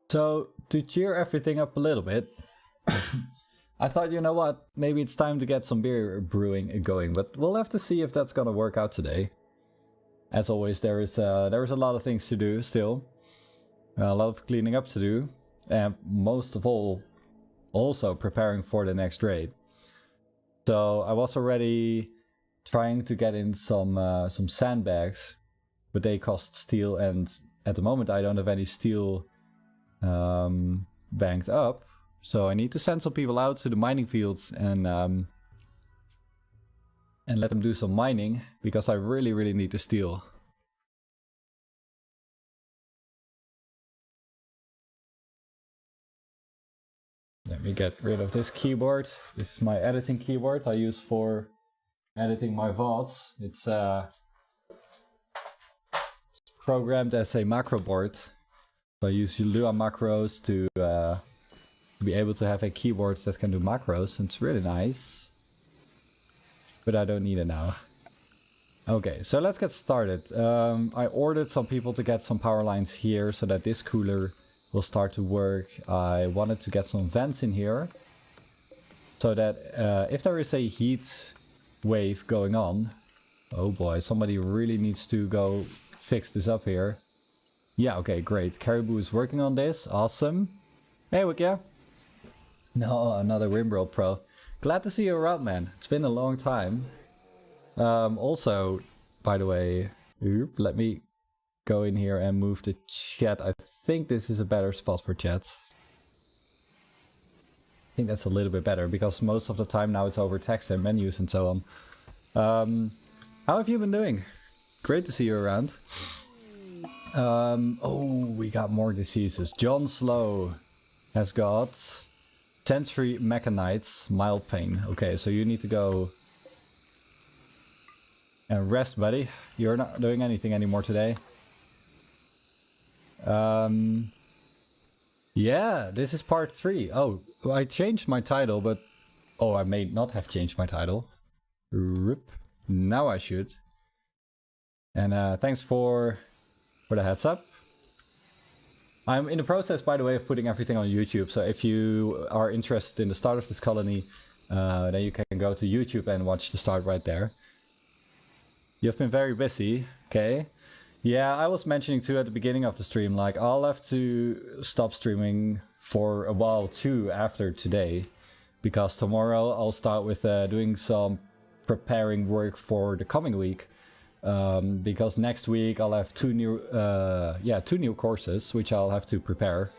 So, to cheer everything up a little bit, I thought, you know what, maybe it's time to get some beer brewing and going, but we'll have to see if that's gonna work out today. As always, there is a lot of things to do still, a lot of cleaning up to do, and most of all, also preparing for the next raid. So I was already trying to get in some sandbags, but they cost steel, and at the moment I don't have any steel banked up. So I need to send some people out to the mining fields and let them do some mining, because I really need the steel. Let me get rid of this keyboard. This is my editing keyboard I use for editing my VODs. It's programmed as a macro board. So I use Lua macros to be able to have a keyboard that can do macros. It's really nice. But I don't need it now. Okay, so let's get started. I ordered some people to get some power lines here so that this cooler will start to work. I wanted to get some vents in here so that if there is a heat wave going on... Oh boy, somebody really needs to go fix this up here. Yeah, okay, great. Caribou is working on this. Awesome. Hey, Wikia. No, another Rimworld pro. Glad to see you around, man. It's been a long time. Also, by the way, let me go in here and move the chat. I think this is a better spot for chat. I think that's a little bit better, because most of the time now it's over text and menus and so on. How have you been doing? Great to see you around. Oh, we got more diseases. John Slow has got sensory mechanites, mild pain. Okay, so you need to go and rest, buddy. You're not doing anything anymore today. Yeah, this is part 3. Oh, I changed my title, but... Oh, I may not have changed my title. Rip. Now I should. And thanks for the heads up. I'm in the process, by the way, of putting everything on YouTube. So if you are interested in the start of this colony, then you can go to YouTube and watch the start right there. You've been very busy, okay? Yeah, I was mentioning too at the beginning of the stream, like I'll have to stop streaming for a while too after today, because tomorrow I'll start with doing some preparing work for the coming week. Because next week I'll have two new courses which I'll have to prepare.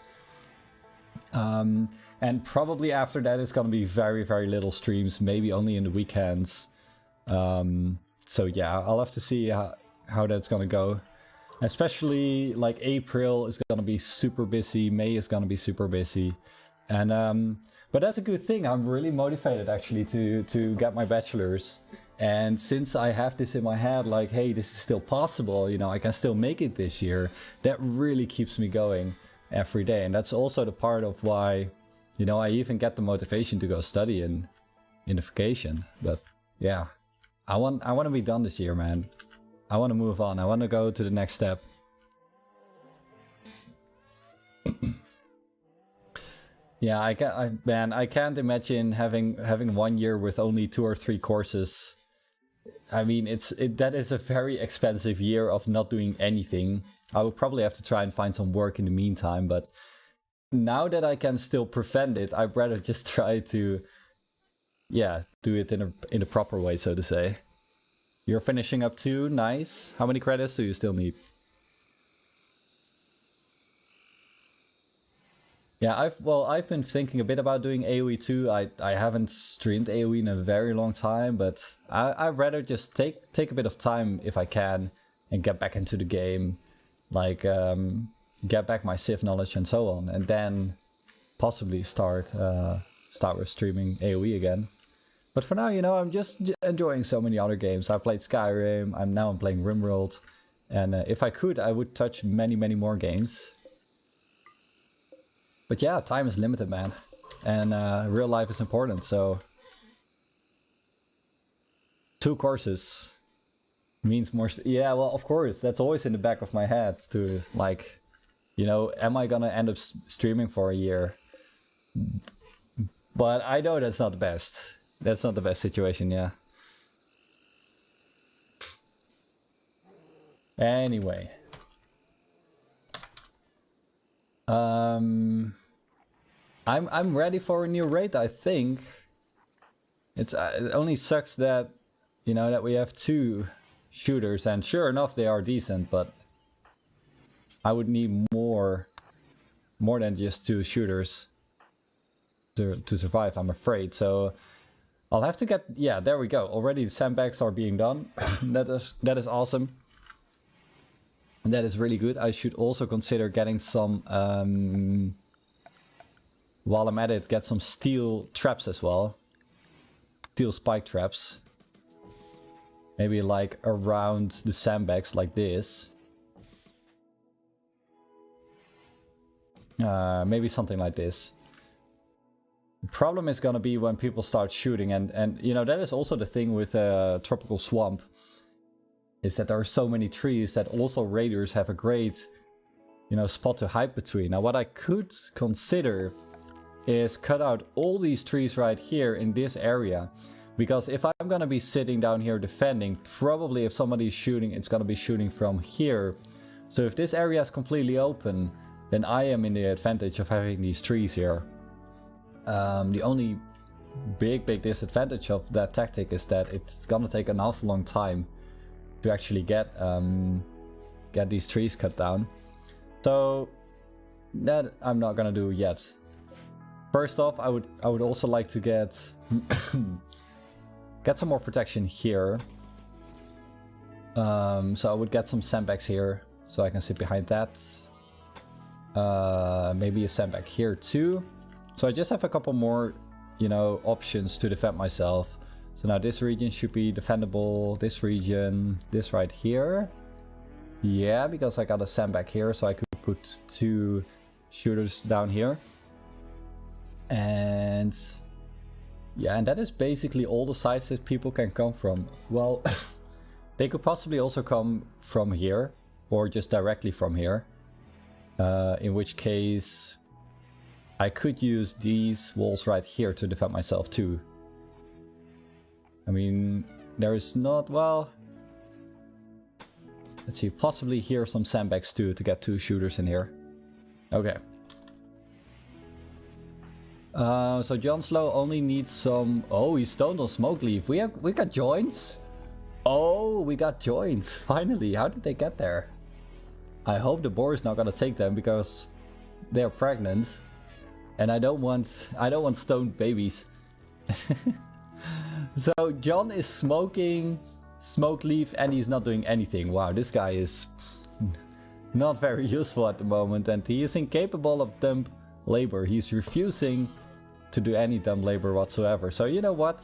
And probably after that it's gonna be very little streams, maybe only in the weekends. So yeah, I'll have to see how that's gonna go. Especially like April is gonna be super busy, May is gonna be super busy. And but that's a good thing. I'm really motivated actually to get my bachelor's. And since I have this in my head, like, hey, this is still possible, you know, I can still make it this year, that really keeps me going every day. And that's also the part of why, you know, I even get the motivation to go study in the vacation. But yeah, I want to be done this year, man. I want to move on. I want to go to the next step. Yeah, I can't imagine having 1 year with only 2 or 3 courses. I mean, that is a very expensive year of not doing anything. I would probably have to try and find some work in the meantime, but now that I can still prevent it, I'd rather just try to, yeah, do it in a proper way, so to say. You're finishing up too, nice. How many credits do you still need? Yeah, I've been thinking a bit about doing AoE too. I haven't streamed AoE in a very long time, but I'd rather just take a bit of time if I can and get back into the game, like get back my Civ knowledge and so on, and then possibly start with streaming AoE again. But for now, you know, I'm just enjoying so many other games. I played Skyrim. I'm playing Rimworld, and if I could, I would touch many more games. But yeah, time is limited, man. And real life is important, so... 2 courses means more... Yeah, well, of course, that's always in the back of my head to, like... You know, am I gonna end up streaming for a year? But I know that's not the best. That's not the best situation, yeah. Anyway. I'm ready for a new raid, I think. It only sucks that, you know, that we have 2 shooters, and sure enough they are decent, but I would need more than just 2 shooters to survive, I'm afraid. So I'll have to get, yeah, there we go. Already the sandbags are being done. that is awesome. And that is really good. I should also consider getting some, while I'm at it, get some steel traps as well. Steel spike traps. Maybe like around the sandbags like this. Maybe something like this. The problem is gonna be when people start shooting, and you know, that is also the thing with Tropical Swamp. Is that there are so many trees that also raiders have a great, you know, spot to hide between. Now what I could consider is cut out all these trees right here in this area. Because if I'm gonna be sitting down here defending, probably if somebody's shooting, it's gonna be shooting from here. So if this area is completely open, then I am in the advantage of having these trees here. The only big disadvantage of that tactic is that it's gonna take an awful long time to actually get these trees cut down. So that I'm not gonna do yet. First off, I would also like to get get some more protection here. So I would get some sandbags here so I can sit behind that. Maybe a sandbag here too. So I just have a couple more, you know, options to defend myself. So now this region should be defendable. This region, this right here. Yeah, because I got a sandbag here, so I could put 2 shooters down here. And yeah, and that is basically all the sides that people can come from. Well, they could possibly also come from here or just directly from here. In which case I could use these walls right here to defend myself too. I mean, there is not, well, let's see, possibly here some sandbags too to get 2 shooters in here. Okay. So John Slow only needs some, oh, he stoned on Smoke Leaf. We got joints. Oh, we got joints, finally. How did they get there? I hope the boar is not gonna take them because they're pregnant. And I don't want stoned babies. So John is smoking Smoke Leaf and he's not doing anything. Wow, this guy is not very useful at the moment, and he is incapable of dumb labor. He's refusing to do any dumb labor whatsoever. So you know what?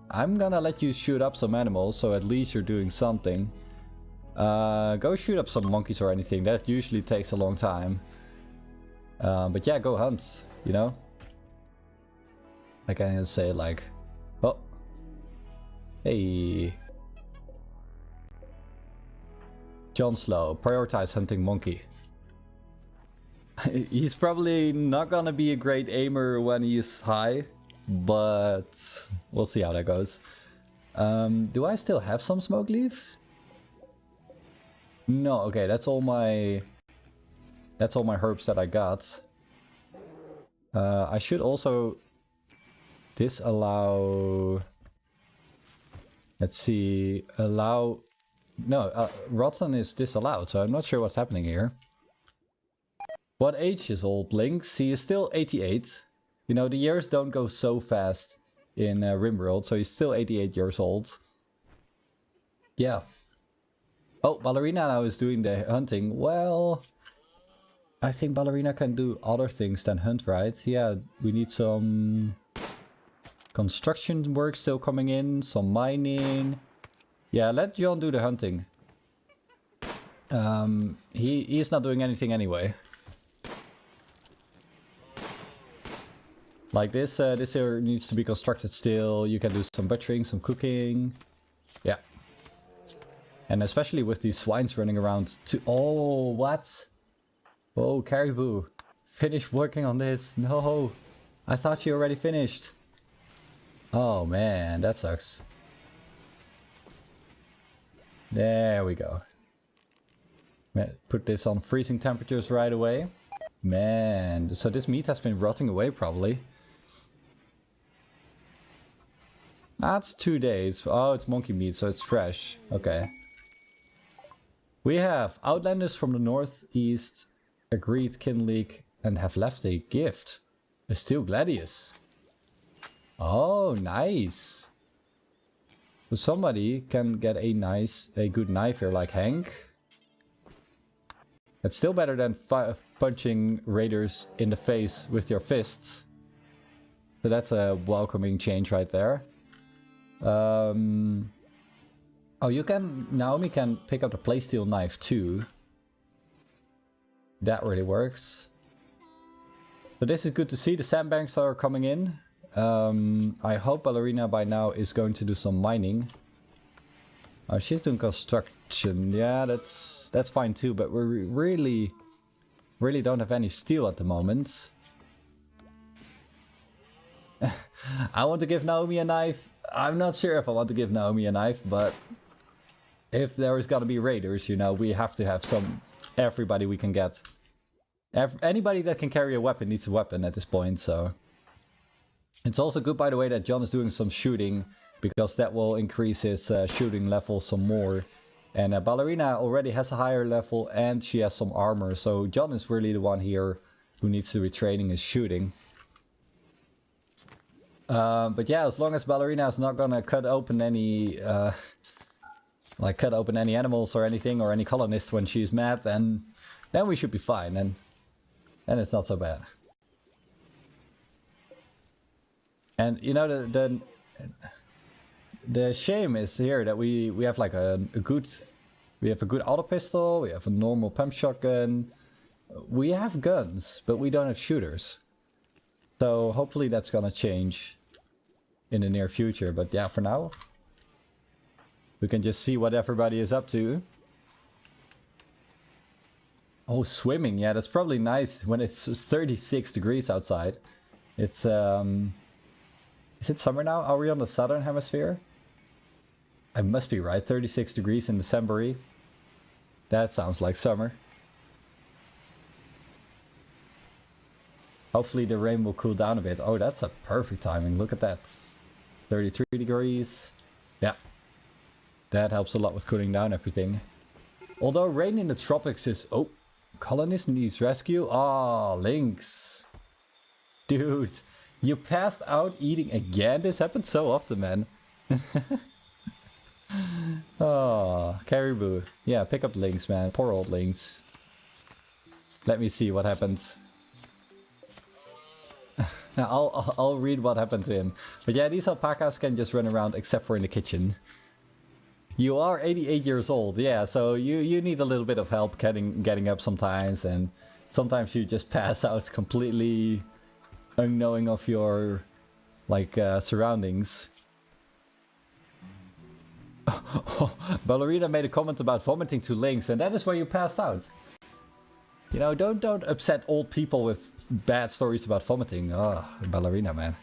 I'm gonna let you shoot up some animals, so at least you're doing something. Go shoot up some monkeys or anything. That usually takes a long time. But yeah, go hunt, you know? I can say like, oh, hey. John Slow, prioritize hunting monkey. He's probably not gonna be a great aimer when he's high, but we'll see how that goes. Do I still have some Smoke Leaf? No, okay, that's all my herbs that I got. I should also disallow, let's see, allow, no, rotten is disallowed, so I'm not sure what's happening here. What age is old Lynx? He is still 88. You know, the years don't go so fast in Rimworld, so he's still 88 years old. Yeah. Oh, Ballerina now is doing the hunting. Well, I think Ballerina can do other things than hunt, right? Yeah, we need some construction work still coming in, some mining. Yeah, let John do the hunting. He is not doing anything anyway. Like this, this here needs to be constructed still. You can do some butchering, some cooking. Yeah. And especially with these swines running around to... Oh, what? Oh, Caribou. Finish working on this. No. I thought you already finished. Oh man, that sucks. There we go. Put this on freezing temperatures right away. Man, so this meat has been rotting away probably. That's 2 days. Oh, it's monkey meat, so it's fresh. Okay. We have Outlanders from the northeast agreed Kinleak and have left a gift. A steel gladius. Oh, nice. So somebody can get a good knife here, like Hank. It's still better than punching raiders in the face with your fists. So that's a welcoming change right there. Oh, Naomi can pick up the playsteel knife too. That really works. So this is good to see. The sandbanks are coming in. I hope Ballerina by now is going to do some mining. Oh, she's doing construction. Yeah, that's fine too, but we really don't have any steel at the moment. I want to give Naomi a knife. I'm not sure if I want to give Naomi a knife, but if there is gonna be raiders, you know, we have to have everybody we can get. Anybody that can carry a weapon needs a weapon at this point, so. It's also good, by the way, that John is doing some shooting, because that will increase his shooting level some more. And Ballerina already has a higher level and she has some armor, so John is really the one here who needs to be training his shooting. But yeah, as long as Ballerina is not gonna cut open any animals or anything, or any colonists when she's mad, then we should be fine, and it's not so bad. And you know, the shame is here that we have like a good auto pistol, we have a normal pump shotgun, we have guns, but we don't have shooters. So hopefully that's gonna change in the near future. But yeah, for now we can just see what everybody is up to. Oh, swimming, yeah, that's probably nice when it's 36 degrees outside. It's is it summer now? Are we on the southern hemisphere? I must be right, 36 degrees in December. That sounds like summer. Hopefully the rain will cool down a bit. Oh, that's a perfect timing. Look at that. 33 degrees. Yeah. That helps a lot with cooling down everything. Although rain in the tropics is... Oh, colonist needs rescue. Oh, Lynx. Dude, you passed out eating again? This happens so often, man. Oh, Caribou. Yeah, pick up Lynx, man. Poor old Lynx. Let me see what happens. Now I'll read what happened to him. But yeah, these alpacas can just run around except for in the kitchen. You are 88 years old, yeah, so you need a little bit of help getting up sometimes, and sometimes you just pass out completely unknowing of your surroundings. Ballerina made a comment about vomiting to Lynx, and that is where you passed out. You know, don't upset old people with bad stories about vomiting. Oh, Ballerina, man.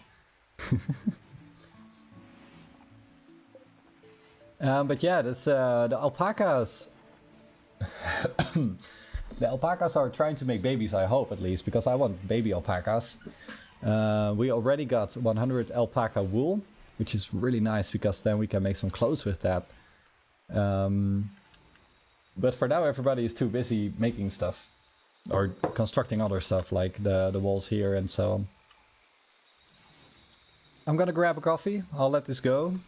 But yeah, that's the alpacas. The alpacas are trying to make babies, I hope, at least, because I want baby alpacas. We already got 100 alpaca wool, which is really nice because then we can make some clothes with that. But for now, everybody is too busy making stuff. Or constructing other stuff like the walls here and so on. I'm gonna grab a coffee. I'll let this go.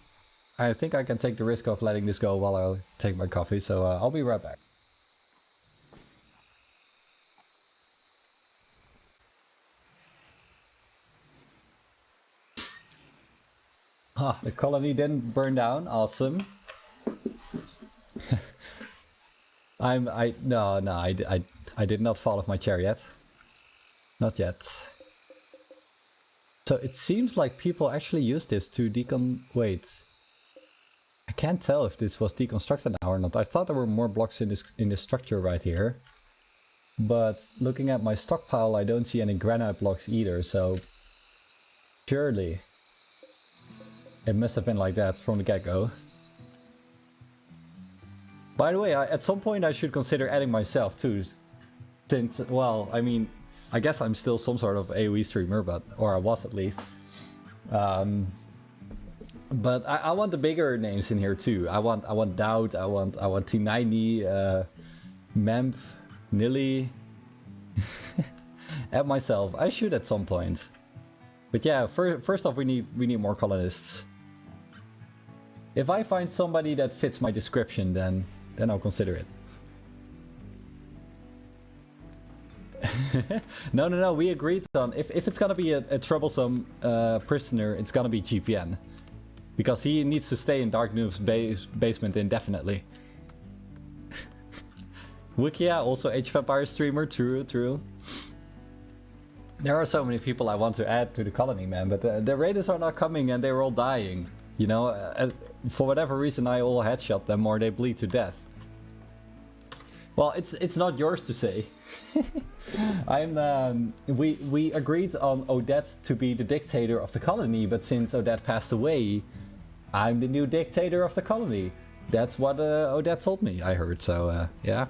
I think I can take the risk of letting this go while I take my coffee, so I'll be right back. Ah, the colony didn't burn down. Awesome. I did not fall off my chair yet. Not yet. So it seems like people actually use this to wait. I can't tell if this was deconstructed now or not. I thought there were more blocks in this structure right here. But looking at my stockpile, I don't see any granite blocks either, so surely it must have been like that from the get-go. By the way, at some point I should consider adding myself too, since, well, I mean, I guess I'm still some sort of AoE streamer, or I was at least. But I want the bigger names in here too. I want Doubt, I want T90, Memp, Nilly. Add myself. I should at some point. But yeah, first off we need more colonists. If I find somebody that fits my description, then I'll consider it. No, we agreed on if it's gonna be a troublesome prisoner, it's gonna be GPN. Because he needs to stay in Dark Noob's basement indefinitely. Wikia, also Age of Empires streamer, true. There are so many people I want to add to the colony, man, but the raiders are not coming and they're all dying. You know, for whatever reason I all headshot them or they bleed to death. Well, it's not yours to say. We agreed on Odette to be the dictator of the colony, but since Odette passed away, I'm the new dictator of the colony. That's what Odette told me, I heard, so yeah.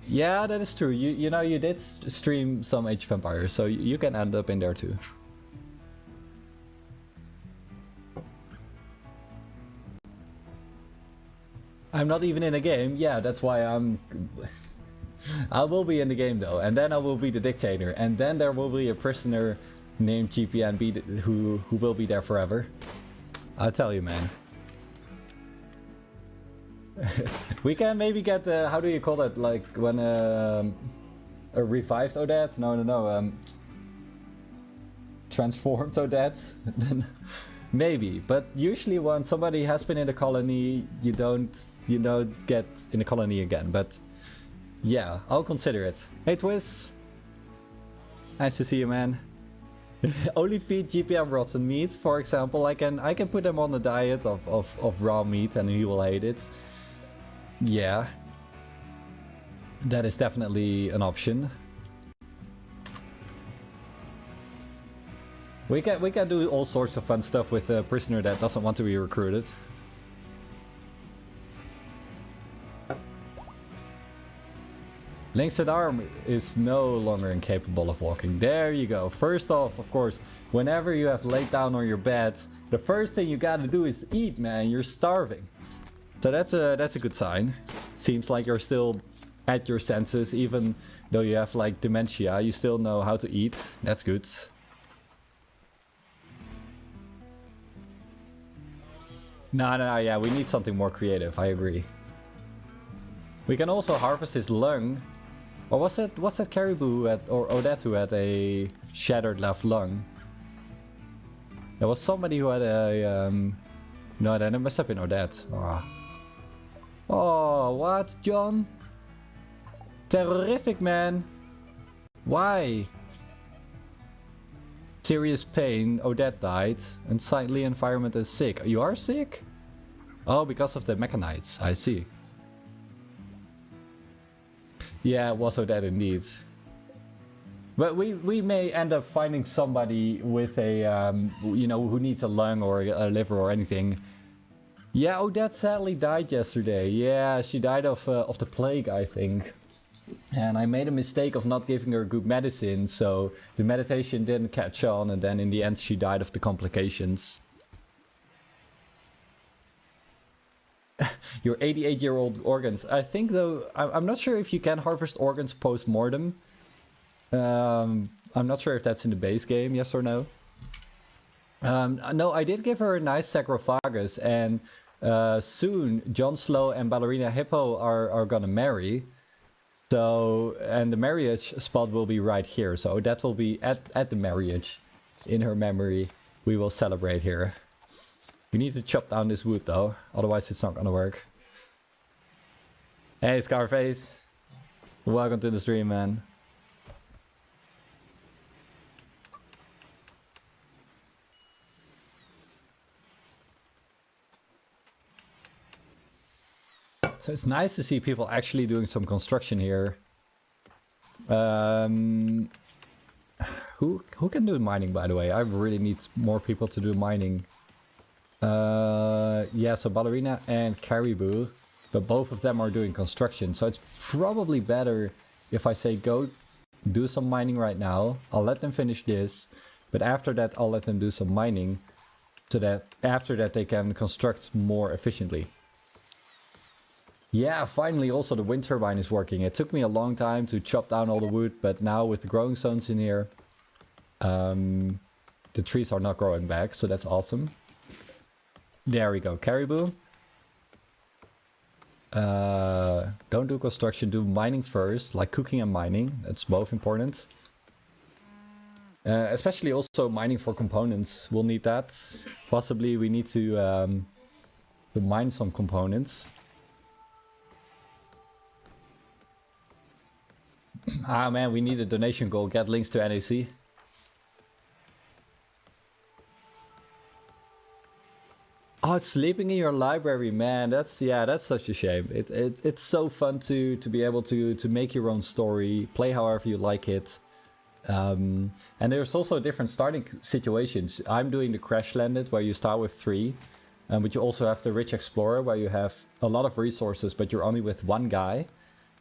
Yeah, that is true. You know, you did stream some Age of Empires, so you can end up in there too. I'm not even in a game. Yeah, that's why I will be in the game though, and then I will be the dictator, and then there will be a prisoner named GPNB who will be there forever. I'll tell you, man. We can maybe get the, how do you call that, like when a revived Odette? No. Transformed Odette? Maybe, but usually when somebody has been in the colony, you don't get in the colony again. But yeah, I'll consider it. Hey Twiz, nice to see you, man. Only feed GPM rotten meat, for example. I can put him on a diet of raw meat and he will hate it. Yeah, that is definitely an option. We can do all sorts of fun stuff with a prisoner that doesn't want to be recruited. Link's arm is no longer incapable of walking. There you go. First off, of course, whenever you have laid down on your bed, the first thing you gotta do is eat, man. You're starving. So that's a good sign. Seems like you're still at your senses, even though you have like dementia. You still know how to eat. That's good. No, yeah, we need something more creative. I agree. We can also harvest his lung. Or was that Caribou or Odette who had a shattered left lung? There was somebody who had a no, that must have been Odette. Oh, what, John? Terrific, man. Why? Serious pain. Odette died. Unsightly environment is sick. You are sick? Oh, because of the mechanites. I see. Yeah, it was Odette indeed. But we may end up finding somebody with a, you know, who needs a lung or a liver or anything. Yeah, Odette sadly died yesterday. Yeah, she died of the plague, I think. And I made a mistake of not giving her good medicine, so the meditation didn't catch on, and then in the end she died of the complications. Your 88-year-old organs. I think though, I'm not sure if you can harvest organs post-mortem. I'm not sure if that's in the base game, yes or no. No, I did give her a nice sarcophagus, and soon Jon Snow and Ballerina Hippo are gonna marry. So, and the marriage spot will be right here. So that will be at the marriage. In her memory, we will celebrate here. We need to chop down this wood though, otherwise it's not gonna work. Hey Scarface, welcome to the stream, man. So it's nice to see people actually doing some construction here. Who can do mining, by the way? I really need more people to do mining. Yeah, so Ballerina and Caribou, but both of them are doing construction, so it's probably better if I say go do some mining right now. I'll let them finish this, but after that I'll let them do some mining, so that after that they can construct more efficiently. Yeah, finally also the wind turbine is working. It took me a long time to chop down all the wood, but now with the growing zones in here, the trees are not growing back, so that's awesome. There we go, Caribou. Don't do construction, do mining first, like cooking and mining. That's both important. Especially also mining for components. We'll need that. Possibly we need to mine some components. Ah man, we need a donation goal. Get links to NAC. Oh, sleeping in your library, man. That's such a shame. It's so fun to be able to make your own story, play however you like it. And there's also different starting situations. I'm doing the Crash Landed, where you start with 3. But you also have the Rich Explorer, where you have a lot of resources, but you're only with 1 guy.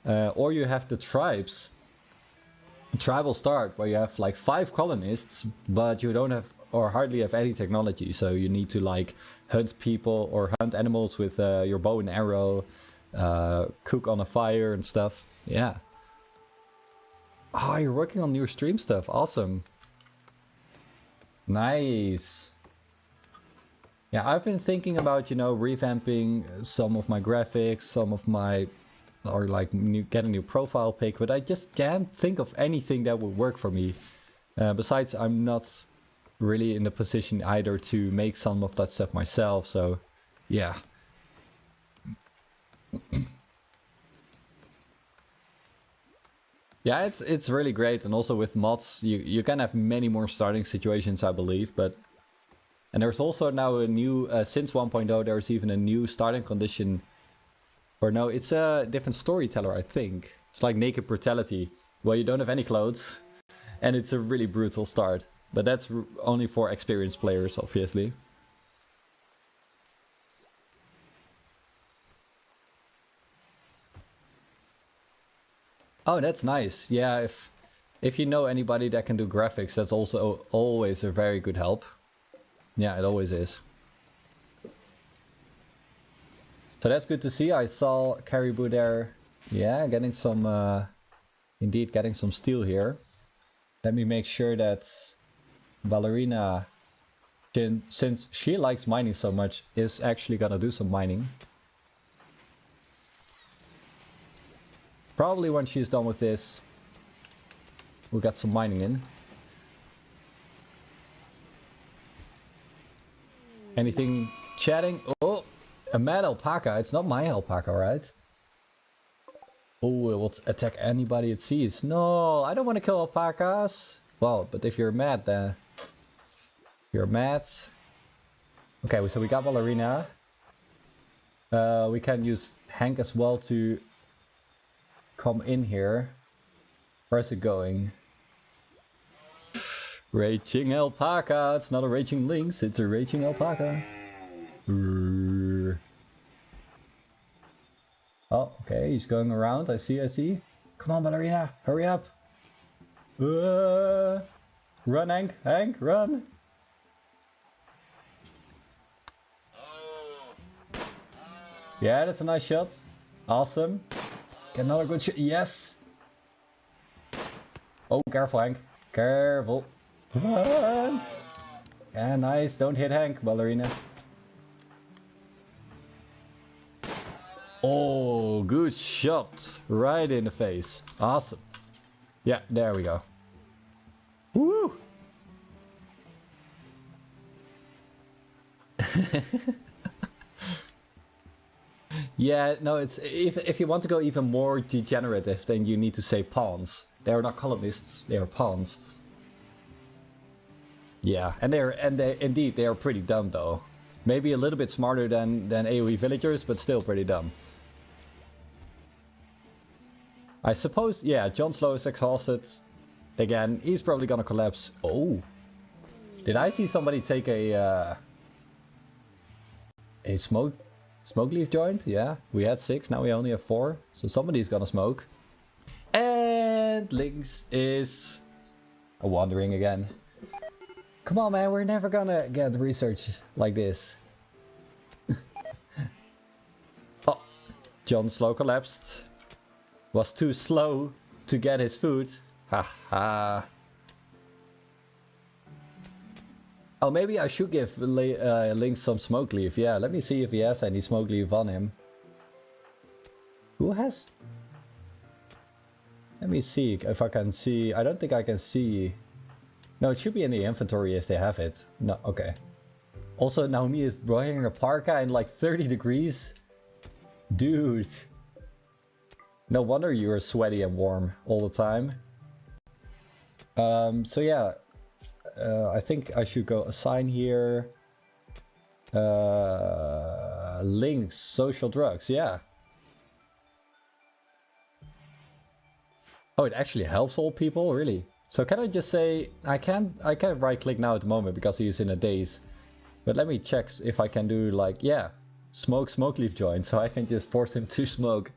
Or you have the Tribes. Tribal Start, where you have like 5 colonists, but you don't have or hardly have any technology. So you need to like hunt people or hunt animals with your bow and arrow, cook on a fire and stuff. Yeah. Oh, you're working on new stream stuff. Awesome. Nice. Yeah, I've been thinking about, you know, revamping some of my graphics, some of my, or like get a new profile pic, but I just can't think of anything that would work for me. Besides, I'm not really in the position either to make some of that stuff myself, so yeah. Yeah, it's really great, and also with mods you can have many more starting situations, I believe. But and there's also now a new since 1.0 there's even a new starting condition, or no, it's a different storyteller, I think. It's like Naked Brutality, where you don't have any clothes and it's a really brutal start, but that's only for experienced players, obviously. Oh, that's nice. Yeah, if you know anybody that can do graphics, that's also always a very good help. Yeah, it always is. So that's good to see. I saw Caribou there. Yeah, getting some, indeed getting some steel here. Let me make sure that Ballerina, since she likes mining so much, is actually gonna do some mining. Probably when she's done with this, we'll get some mining in. Anything chatting? Oh, a mad alpaca. It's not my alpaca, right? Oh, it will attack anybody it sees. No, I don't want to kill alpacas. Well, but if you're mad, then you're mad. Okay, so we got Ballerina. We can use Hank as well to come in here. Where's it going? Raging alpaca. It's not a raging lynx, it's a raging alpaca. Oh, okay, he's going around. I see. Come on, Ballerina, hurry up. Run, Hank, run. Yeah, that's a nice shot. Awesome. Get another good shot. Yes. Oh, careful, Hank. Careful. Run. Yeah, nice. Don't hit Hank, Ballerina. Oh, good shot. Right in the face. Awesome. Yeah, there we go. Woo! Yeah, no, it's if you want to go even more degenerative, then you need to say pawns. They are not colonists, they are pawns. Yeah, and they indeed they are pretty dumb though. Maybe a little bit smarter than AoE villagers, but still pretty dumb. I suppose, yeah, Jon Snow is exhausted. Again, he's probably gonna collapse. Oh. Did I see somebody take a smoke leaf joint? Yeah, we had 6, now we only have 4. So somebody's gonna smoke. And Lynx is wandering again. Come on, man, we're never gonna get research like this. Oh, Jon Snow collapsed. Was too slow to get his food. Haha. Oh, maybe I should give Lynx some smoke leaf. Yeah, let me see if he has any smoke leaf on him. Who has? Let me see if I can see. I don't think I can see. No, it should be in the inventory if they have it. No, okay. Also, Naomi is wearing a parka in like 30 degrees. Dude. No wonder you are sweaty and warm all the time. So yeah. I think I should go assign here. Links, social drugs, yeah. Oh, it actually helps all people, really. So can I just say, I can't right click now at the moment because he's in a daze. But let me check if I can do like, yeah, smoke leaf joint. So I can just force him to smoke.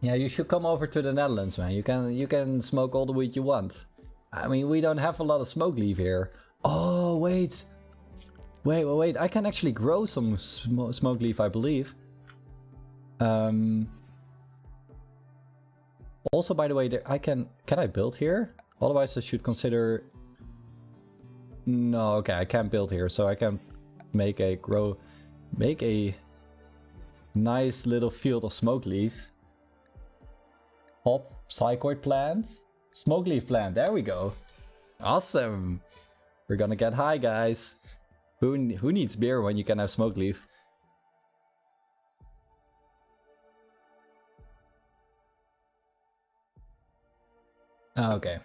Yeah, you should come over to the Netherlands, man. You can smoke all the weed you want. I mean, we don't have a lot of smoke leaf here. Oh, wait. Wait. I can actually grow some smoke leaf, I believe. Also, by the way, can I build here? Otherwise, I should consider... No, okay, I can't build here. So I can make a nice little field of smoke leaf. Pop, psychoid plant, smoke leaf plant, there we go. Awesome. We're gonna get high, guys. Who needs beer when you can have smoke leaf? Okay.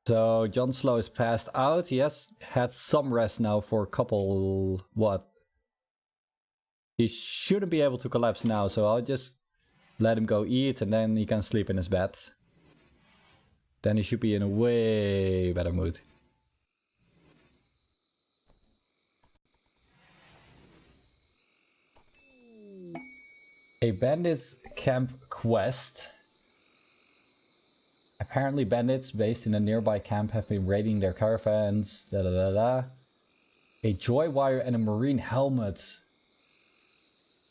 So Jon Snow is passed out. He has had some rest now for a couple... What? He shouldn't be able to collapse now, so I'll just... let him go eat and then he can sleep in his bed. Then he should be in a way better mood. A bandit camp quest. Apparently bandits based in a nearby camp have been raiding their caravans. A joy wire and a marine helmet.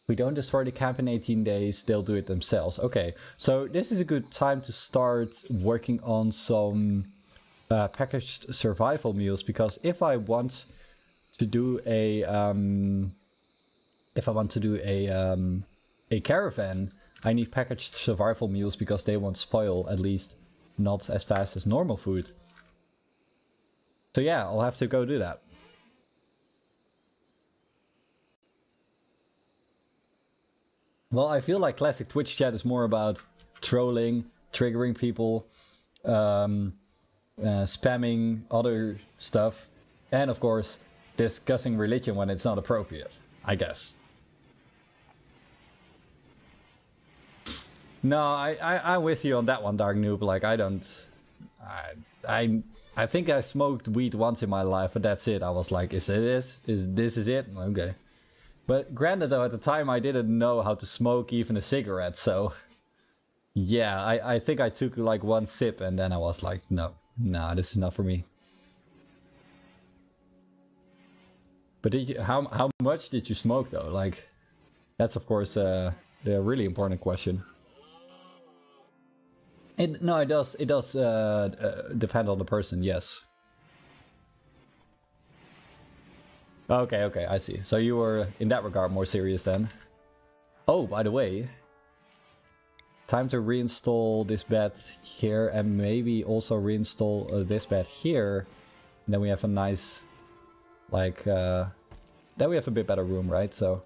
We don't destroy the camp in 18 days, they'll do it themselves. Okay, so this is a good time to start working on some packaged survival meals, because if I want to do a caravan, I need packaged survival meals because they won't spoil, at least not as fast as normal food. So yeah, I'll have to go do that. Well, I feel like classic Twitch chat is more about trolling, triggering people, spamming other stuff, and of course, discussing religion when it's not appropriate, I guess. No, I'm with you on that one, Dark Noob. Like, I think I smoked weed once in my life, but that's it. I was like, is this it? Okay. But granted though, at the time I didn't know how to smoke even a cigarette, so... Yeah, I think I took like one sip and then I was like, no, this is not for me. But did you, how much did you smoke though? Like, that's of course the really important question. It does depend on the person, yes. Okay, I see. So you were, in that regard, more serious then. Oh, by the way, time to reinstall this bed here and maybe also reinstall this bed here. And then we have a nice, like, then we have a bit better room, right? So